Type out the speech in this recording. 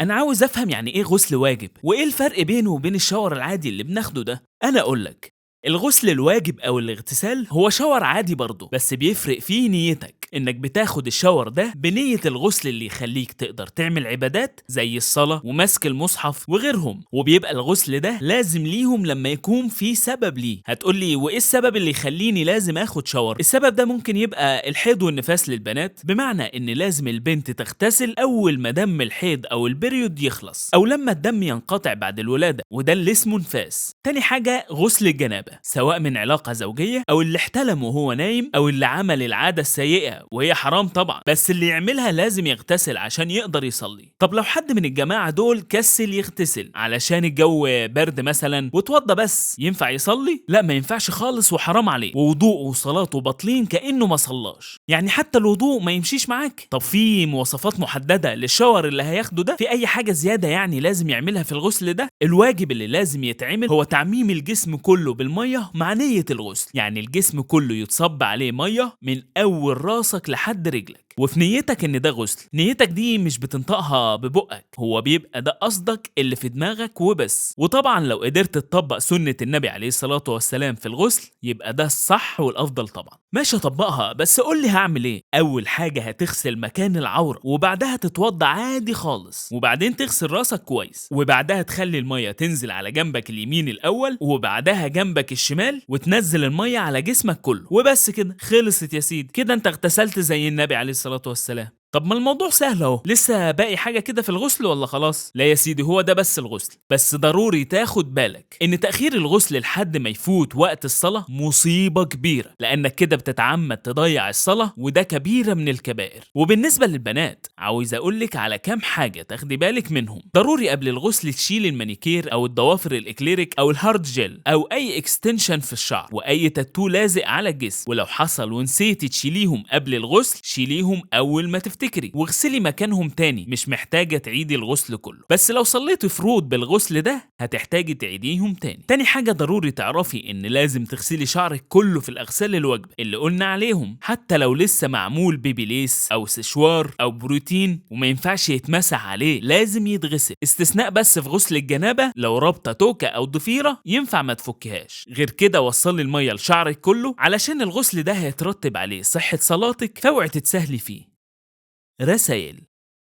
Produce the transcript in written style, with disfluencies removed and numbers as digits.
أنا عاوز أفهم يعني إيه غسل واجب، وإيه الفرق بينه وبين الشاور العادي اللي بناخده ده؟ أنا أقولك، الغسل الواجب أو الاغتسال هو شاور عادي برضه، بس بيفرق فيه نيتك، إنك بتاخد الشاور ده بنية الغسل اللي يخليك تقدر تعمل عبادات زي الصلاة ومسك المصحف وغيرهم، وبيبقى الغسل ده لازم ليهم لما يكون في سبب ليه. هتقولي وإيه السبب اللي يخليني لازم آخد شاور؟ السبب ده ممكن يبقى الحيض والنفاس للبنات، بمعنى إن لازم البنت تغتسل أول ما دم الحيض أو البريود يخلص، أو لما الدم ينقطع بعد الولادة، وده اللي اسمه نفاس. تاني حاجة غسل الجنابة، سواء من علاقة زوجية أو اللي احتلم وهو نايم أو اللي عمل العادة السيئة وهي حرام طبعا، بس اللي يعملها لازم يغتسل عشان يقدر يصلي. طب لو حد من الجماعة دول كسل يغتسل علشان الجو برد مثلا وتوضى بس، ينفع يصلي؟ لا، ما ينفعش خالص وحرام عليه، ووضوءه وصلاته باطلين كأنه ما صلاش. يعني حتى الوضوء ما يمشيش معاك. طب في مواصفات محددة للشاور اللي هياخده ده؟ في أي حاجة زيادة يعني لازم يعملها في الغسل ده؟ الواجب اللي لازم يتعمل هو تعميم الجسم كله بالمية مع نية الغسل، يعني الجسم كله يتصب عليه مية من أول راسك لحد رجلك، وفي نيتك ان ده غسل. نيتك دي مش بتنطقها ببقك، هو بيبقى ده قصدك اللي في دماغك وبس. وطبعا لو قدرت تطبق سنة النبي عليه الصلاة والسلام في الغسل يبقى ده الصح والافضل طبعا. ماشي اطبقها، بس قول لي هعمل ايه. اول حاجة هتغسل مكان العورة، وبعدها تتوضى عادي خالص، وبعدين تغسل راسك كويس، وبعدها تخلي المية تنزل على جنبك اليمين الاول، وبعدها جنبك الشمال، وتنزل المية على جسمك كله، وبس كده خلصت يا سيدي. كده انت اغتسلت زي النبي عليه الصلاة والسلام. طب ما الموضوع سهل اهو، لسه باقي حاجة كده في الغسل ولا خلاص؟ لا يا سيدي، هو ده بس الغسل. بس ضروري تاخد بالك ان تأخير الغسل لحد ما يفوت وقت الصلاة مصيبة كبيرة، لانك كده بتتعمد تضيع الصلاة، وده كبيرة من الكبائر. وبالنسبة للبنات عاوز اقولك على كام حاجة تاخدي بالك منهم. ضروري قبل الغسل تشيل المانيكير او الضوافر الاكليريك او الهارد جel او اي اكستنشن في الشعر، واي تاتو لازق على الجسم، ولو حصل ونسيتي تشيليهم قبل الغسل شيليهم اول ما تفتكري، واغسلي مكانهم تاني، مش محتاجة تعيدي الغسل كله. بس لو صليتي فروض بالغسل ده هتحتاجي تعيديهم تاني. تاني حاجة ضروري تعرفي ان لازم تغسلي شعرك كله في الاغسال الواجبة اللي قلنا عليهم، حتى لو لسه معمول بيبي ليس او سشوار او بروتين، وما ينفعش يتمسح عليه، لازم يتغسل. استثناء بس في غسل الجنابة، لو رابطة توكة او ضفيرة ينفع ما تفكهاش. غير كده وصلي المية لشعرك كله، علشان الغسل ده هيترتب عليه صحة صلاتك، فاوعي تتسهلي فيه. رسائل